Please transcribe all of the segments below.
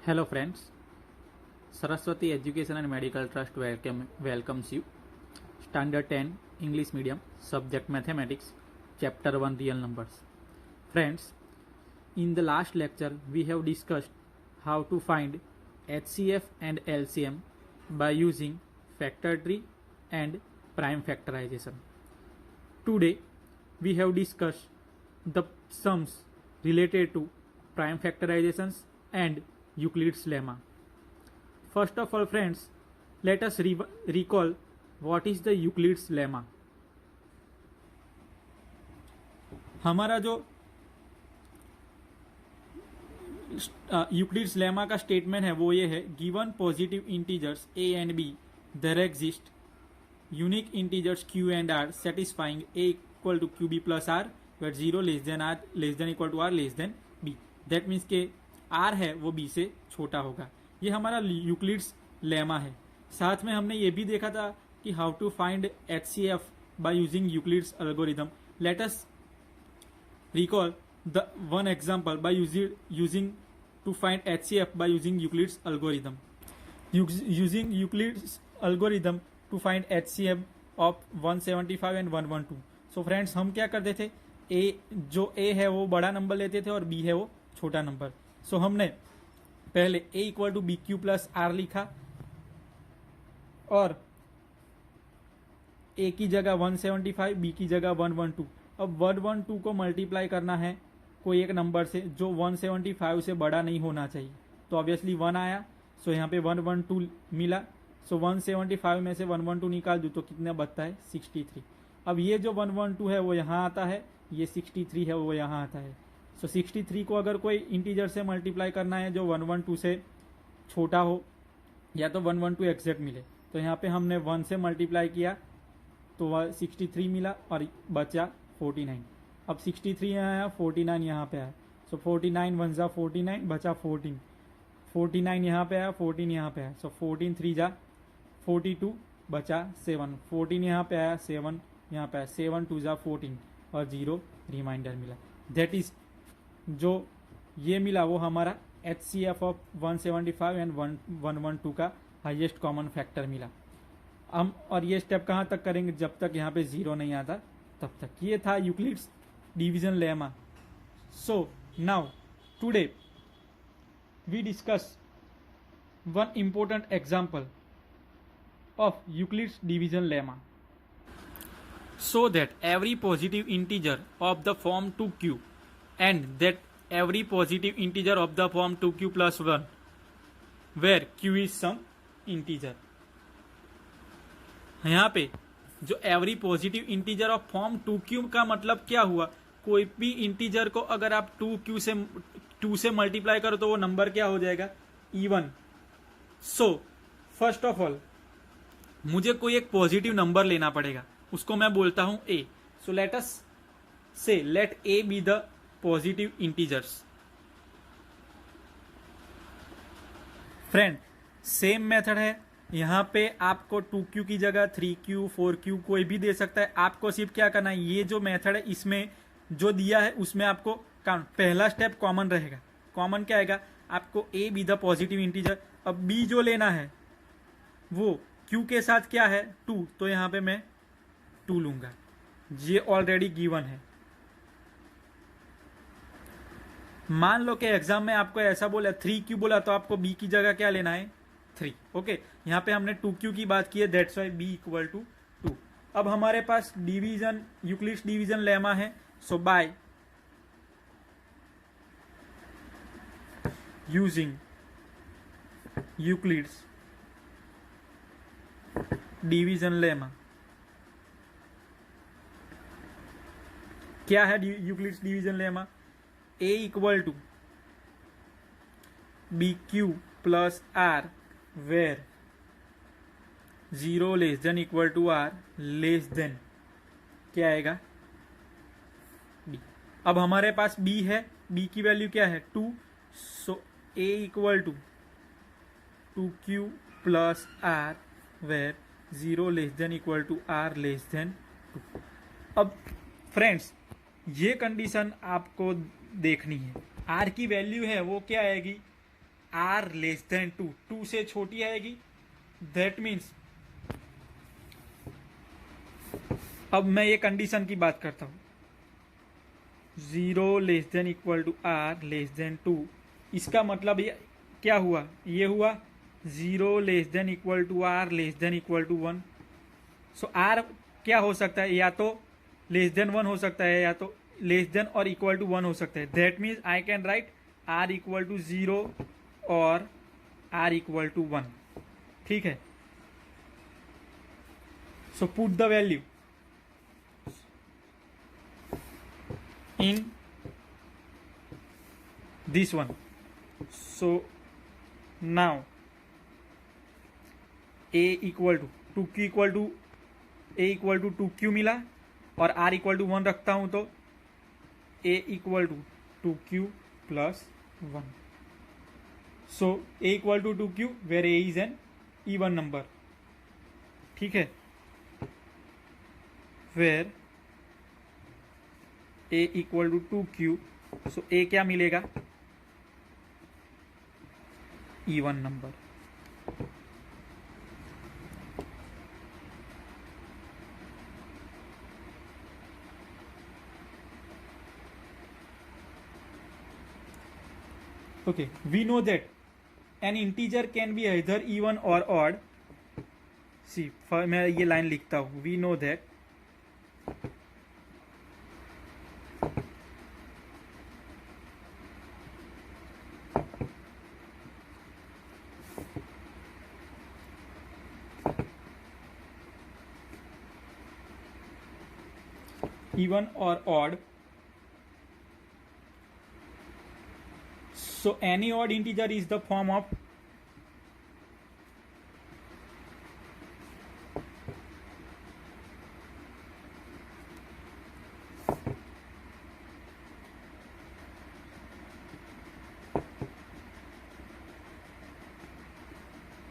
Hello friends, Saraswati Education and Medical Trust welcomes you. Standard 10 English Medium, Subject Mathematics, Chapter 1 Real Numbers. Friends, in the last lecture we have discussed how to find HCF and LCM by using factor tree and prime factorization. Today we have discussed the sums related to prime factorizations and Euclid's lemma. First of all, friends, let us recall what is the Euclid's lemma. हमारा जो Euclid's lemma का statement है वो ये है, given positive integers a and b there exist unique integers q and r satisfying a equal to qb plus r where 0 less than r less than equal to r less than b. That means के r है वो b से छोटा होगा. ये हमारा Euclid's lemma है. साथ में हमने ये भी देखा था कि how to find HCF by using Euclid's algorithm. Let us recall the one example by using to find HCF by using Euclid's algorithm. Using Euclid's algorithm to find HCF of 175 and 112. So friends, हम क्या करते थे, जो A है वो बड़ा number लेते थे और B है वो छोटा नंबर. So हमने पहले A equal to B Q plus r लिखा और A की जगह 175, B की जगह 112. अब 112 को मल्टीप्लाई करना है कोई एक नंबर से जो 175 से बड़ा नहीं होना चाहिए. तो ऑब्वियसली 1 आया. सो यहाँ पे 112 मिला. सो 175 में से 112 निकाल दूँ तो कितना बचता है, 63. अब ये जो 112 है वो यहाँ आता है, ये 63 है वो यहाँ आता है. सो 63 को अगर कोई इंटीजर से मल्टीप्लाई करना है जो 112 से छोटा हो या तो 112 एग्जैक्ट मिले, तो यहाँ पे हमने 1 से मल्टीप्लाई किया तो वह 63 मिला और बचा 49. अब 63 यहाँ आया, 49 यहाँ पे आया. सो 49 1 जा 49, बचा 14. 49 यहाँ पे आया, 14 यहाँ पे आया. सो 14 3 जा 42, बचा 7. 14 यहाँ पे आया, 7 यहाँ पे आया. 7 2 जा 14 और 0 रिमाइंडर मिला. दैट इज जो ये मिला वो हमारा HCF ऑफ 175 एंड 112 का हाईएस्ट कॉमन फैक्टर मिला. हम और ये स्टेप कहाँ तक करेंगे, जब तक यहाँ पे 0 नहीं आता तब तक. ये था Euclid's division lemma. So now today we discuss one important example of Euclid's division lemma. So that every positive integer of the form 2q and that every positive integer of the form 2q plus 1 where q is some integer. यहाँ पे जो every positive integer of form 2q का मतलब क्या हुआ, कोई भी integer को अगर आप 2 से मल्टीप्लाई करो तो वो नंबर क्या हो जाएगा, even. So first of all मुझे कोई एक पॉजिटिव नंबर लेना पड़ेगा, उसको मैं बोलता हूं a. So let us say let a be the positive integers. Friend, same method है. यहाँ पे आपको 2q की जगह 3q 4q कोई भी दे सकता है. आपको सिर्फ क्या करना है, ये जो मेथड है इसमें जो दिया है उसमें आपको पहला स्टेप कॉमन रहेगा. कॉमन क्या आएगा, आपको a be the positive integer. अब b जो लेना है वो q के साथ क्या है, 2. तो यहाँ पे मैं 2 लूंगा, ये ऑलरेडी गिवन है. मान लो कि एग्जाम में आपको ऐसा बोला 3q बोला तो आपको b की जगह क्या लेना है, 3. ओके, यहाँ पे हमने 2q की बात की है, that's why b equal to 2. अब हमारे पास डिवीजन यूक्लिड्स डिवीजन लेमा है. So by using Euclid's division lemma, क्या है Euclid's division lemma, a equal to B Q plus R where 0 less than equal to r less than क्या आएगा, b. अब हमारे पास b है, b की वैल्यू क्या है, 2. So a equal to 2q plus r where 0 less than equal to r less than 2. अब फ्रेंड्स ये कंडीशन आपको देखनी है. r की वैल्यू है वो क्या आएगी, आर लेस देन 2, 2 से छोटी आएगी। दैट मीन्स अब मैं ये कंडीशन की बात करता हूं, 0 less than equal to r less than 2। इसका मतलब ये क्या हुआ, ये हुआ 0 less than equal to r less than equal to 1। So r क्या हो सकता है, या तो लेस देन 1 हो सकता है, या तो लेस देन और इक्वल टू 1 हो सकता है। That means I can write r equal to 0 और आर इक्वल टू 1। ठीक है, so put the value in this one. So now a equal to 2q equal to a equal to 2q मिला और r equal to 1 रखता हूं तो a equal to 2q plus 1. So a equal to 2q where a is an even number. ठीक है, where a equal to 2q, so a क्या मिलेगा, even number. Okay, we know that an integer can be either even और odd. See, मैं ये लाइन लिखता हूं, we know that even or odd, so any odd integer is the form of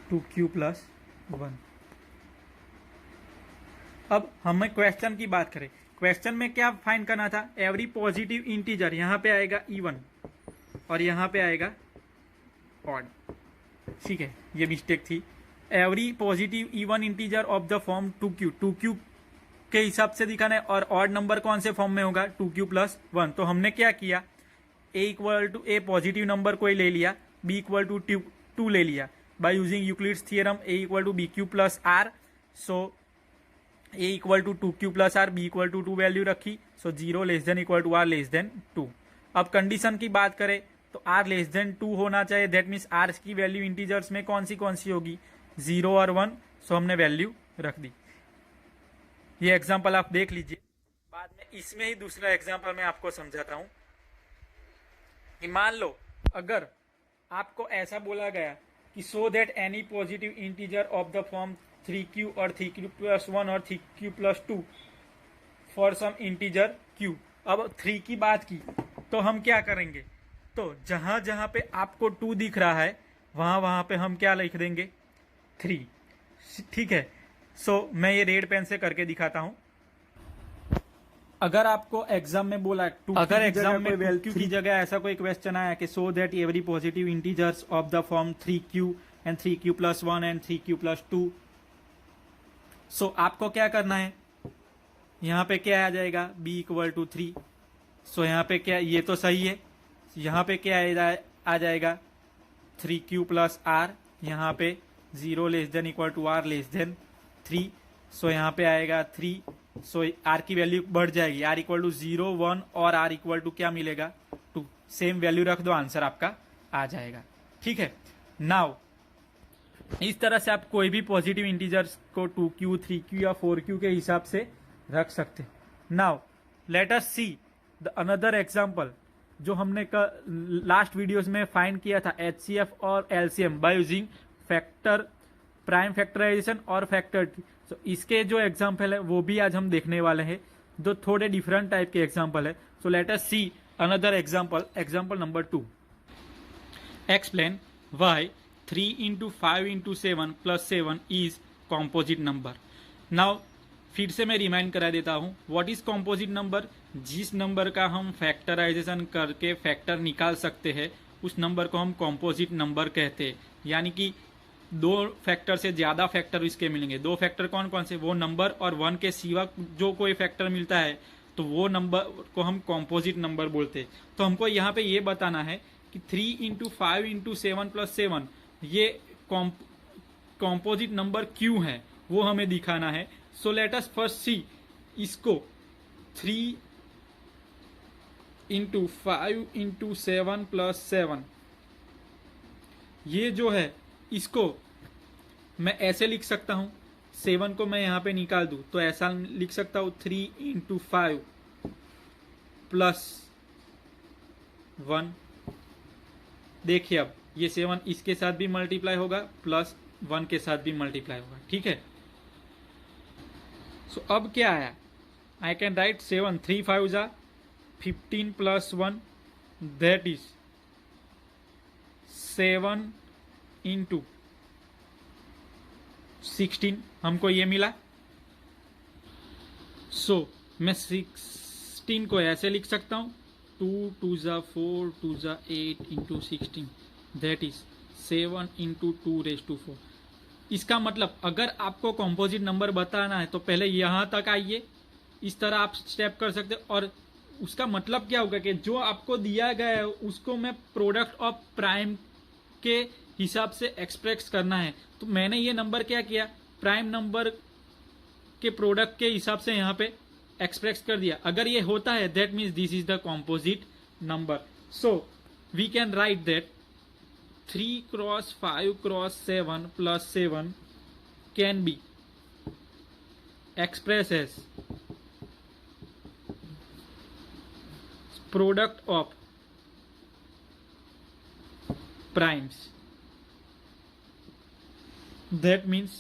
2q plus 1। अब हमें क्वेश्चन की बात करें, क्वेश्चन में क्या फाइंड करना था, एवरी पॉजिटिव इंटीजर, यहां पे आएगा इवन और यहां पे आएगा ऑड। ठीक है, ये मिस्टेक थी। Every positive even integer of the form 2q, 2q के हिसाब से दिखाना है, और ऑड नंबर कौन से फॉर्म में होगा, 2q plus 1। तो हमने क्या किया, a इक्वल टू ए पॉजिटिव नंबर कोई ले लिया, b इक्वल टू 2 ले लिया, by using Euclid's theorem a equal टू bq प्लस r। So a equal to 2q plus r, b equal to 2 value रखी, so 0 less than equal to r less than 2। अब condition की बात करें तो r लेस देन 2 होना चाहिए। दैट मीन्स r की वैल्यू इंटीजर्स में कौन सी होगी, 0 और 1। सो हमने वैल्यू रख दी। ये एग्जाम्पल आप देख लीजिए, बाद में इसमें ही दूसरा एग्जाम्पल मैं आपको समझाता हूं कि मान लो अगर आपको ऐसा बोला गया कि so that any positive integer of the form 3q और 3q प्लस 1 और 3q plus 2 for some integer q। अब 3 की बात की तो हम क्या करेंगे, तो जहां जहां पे आपको 2 दिख रहा है वहां पे हम क्या लिख देंगे, 3। ठीक है, सो मैं ये रेड पेन से करके दिखाता हूं। अगर आपको एग्जाम में बोला, अगर एग्जाम में वैल्यू की जगह ऐसा कोई क्वेश्चन आया कि so that every positive integers of the form 3q and 3q plus 1 and 3q plus 2, सो आपको क्या करना है, यहां पे क्या आ जाएगा, b इक्वल टू 3। सो यहां पे क्या, ये तो सही है, यहां पे क्या आ जाएगा 3q प्लस r, यहां पे 0 less than equal to r less than 3। So यहां पे आएगा 3। सो r की वैल्यू बढ़ जाएगी, r इक्वल टू 0 1 और r इक्वल टू क्या मिलेगा, 2। सेम वैल्यू रख दो, आंसर आपका आ जाएगा। ठीक है, नाउ इस तरह से आप कोई भी पॉजिटिव इंटीजर्स को 2q 3q या 4q के हिसाब से रख सकते। Now let us see the another example जो हमने लास्ट वीडियोस में फाइंड किया था, HCF और LCM by using factor, prime factorization और फैक्टर ट्री। सो इसके जो एग्जांपल है वो भी आज हम देखने वाले हैं, जो थोड़े डिफरेंट टाइप के एग्जांपल है। सो let us see another example, example number 2। Explain why 3 into 5 into 7 plus 7 is composite number। Now फिर से मैं रिमाइंड करा देता हूं, व्हाट इज कॉम्पोजिट नंबर, जिस नंबर का हम फैक्टराइजेशन करके फैक्टर निकाल सकते हैं उस नंबर को हम कॉम्पोजिट नंबर कहते हैं। यानी कि दो फैक्टर से ज़्यादा फैक्टर इसके मिलेंगे। दो फैक्टर कौन कौन से, वो नंबर और 1 के सिवा जो कोई फैक्टर मिलता है तो वो नंबर को हम कॉम्पोजिट नंबर बोलते हैं। तो हमको यहाँ पे ये बताना है कि 3 इंटू 5 इंटू 7 प्लस 7 ये कॉम्पोजिट नंबर क्यों है वो हमें दिखाना है। सो लेट अस फर्स्ट सी इसको 3 इंटू 5 इंटू 7 प्लस 7 ये जो है इसको मैं ऐसे लिख सकता हूं। 7 को मैं यहां पे निकाल दूं तो ऐसा लिख सकता हूं 3 इंटू 5 प्लस 1। देखिए अब ये 7 इसके साथ भी मल्टीप्लाई होगा प्लस 1 के साथ भी मल्टीप्लाई होगा, ठीक है। सो अब क्या आया, आई कैन राइट 7 3 5 जा 15 प्लस 1 दैट इज 7 इंटू 16 हमको ये मिला। सो मैं 16 को ऐसे लिख सकता हूं 2 2 जा 4 2 जा 8 into 16 that is 7 into 2 raise to 4। इसका मतलब अगर आपको कॉम्पोजिट नंबर बताना है तो पहले यहां तक आइए, इस तरह आप स्टेप कर सकते हो। और उसका मतलब क्या होगा कि जो आपको दिया गया है उसको मैं प्रोडक्ट ऑफ प्राइम के हिसाब से एक्सप्रेस करना है। तो मैंने ये नंबर क्या किया, प्राइम नंबर के प्रोडक्ट के हिसाब से यहाँ पे एक्सप्रेस कर दिया। अगर ये होता है that means this is the composite number. So we can write that 3 cross 5 cross 7 plus 7 can be express as product of primes. That means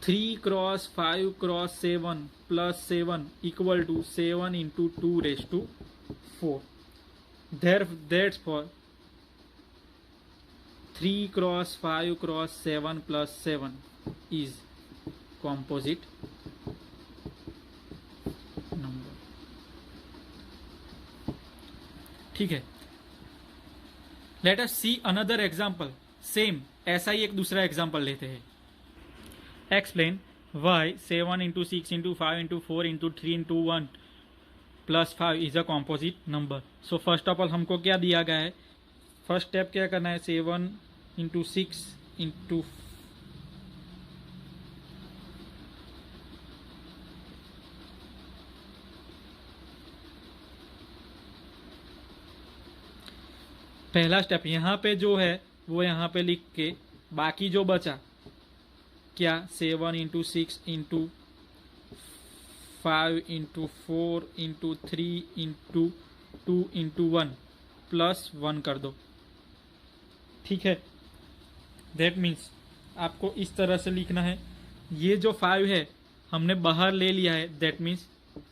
3 cross 5 cross 7 plus 7 equal to 7 into 2 raised to 4. That's for 3 cross 5 cross 7 plus 7 is composite number. ठीक है। Let us see another example. Same ऐसा ही एक दूसरा example लेते हैं। Explain why 7 into 6 into 5 into 4 into 3 into 1 plus 5 is a composite number. So first of all हमको क्या दिया गया है, फर्स्ट स्टेप क्या करना है, 7 इंटू 6 इंटू पहला स्टेप यहाँ पे जो है वो यहाँ पे लिख के बाकी जो बचा क्या 7 into 6 into 5 into 4 into 3 into 2 into 1 plus 1 कर दो, ठीक है। दैट मीन्स आपको इस तरह से लिखना है। ये जो 5 है हमने बाहर ले लिया है, दैट मीन्स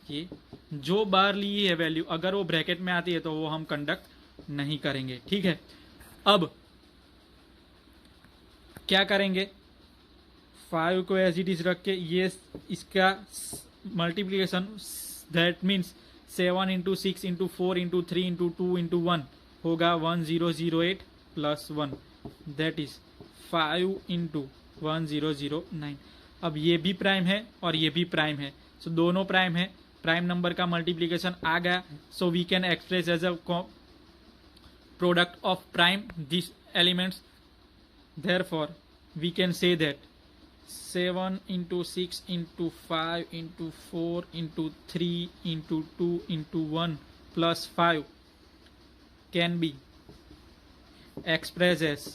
ये जो बाहर ली है वैल्यू अगर वो ब्रैकेट में आती है तो वो हम कंडक्ट नहीं करेंगे, ठीक है। अब क्या करेंगे, 5 को एज इट इज रख के ये इसका multiplication, that means 7 into 6 into 4 into 3 into 2 into 1 होगा 1008 प्लस 1 दैट इज 5 इंटू 1009। अब ये भी प्राइम है और ये भी प्राइम है, सो दोनों प्राइम है, प्राइम नंबर का मल्टीप्लीकेशन आ गया। So we can express as a product of prime these elements. Therefore we can say that 7 into 6 into 5 into 4 into 3 into 2 into 1 plus 5 can be expressed as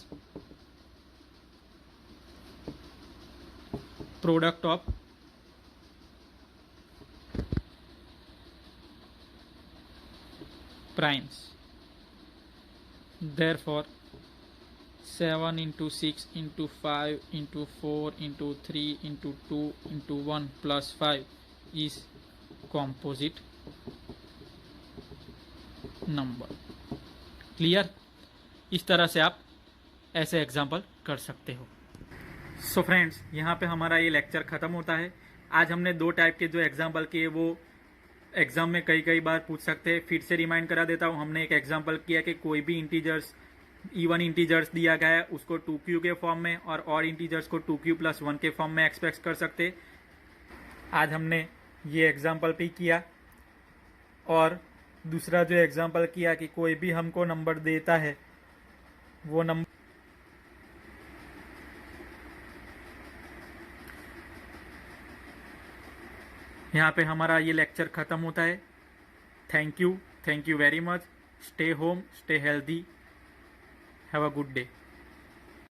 product of primes. Therefore 7 into 6 into 5 into 4 into 3 into 2 into 1 plus 5 is composite number. Clear? इस तरह से आप ऐसे example कर सकते हो। So friends, यहाँ पे हमारा ये लेक्चर ख़त्म होता है। आज हमने दो टाइप के जो एग्जाम्पल किए वो एग्जाम में कई कई बार पूछ सकते हैं। फिर से रिमाइंड करा देता हूँ, हमने एक एग्जाम्पल किया कि कोई भी इंटीजर्स इवन इंटीजर्स दिया गया है उसको 2q के फॉर्म में और इंटीजर्स को 2q+1 के फॉर्म में एक्सप्रेस कर सकते। आज हमने ये एग्जाम्पल भी किया। और दूसरा जो एग्जाम्पल किया कि कोई भी हमको नंबर देता है, वो नंबर यहाँ पे हमारा ये लेक्चर ख़त्म होता है। Thank you very much. Stay home, stay healthy, have a good day.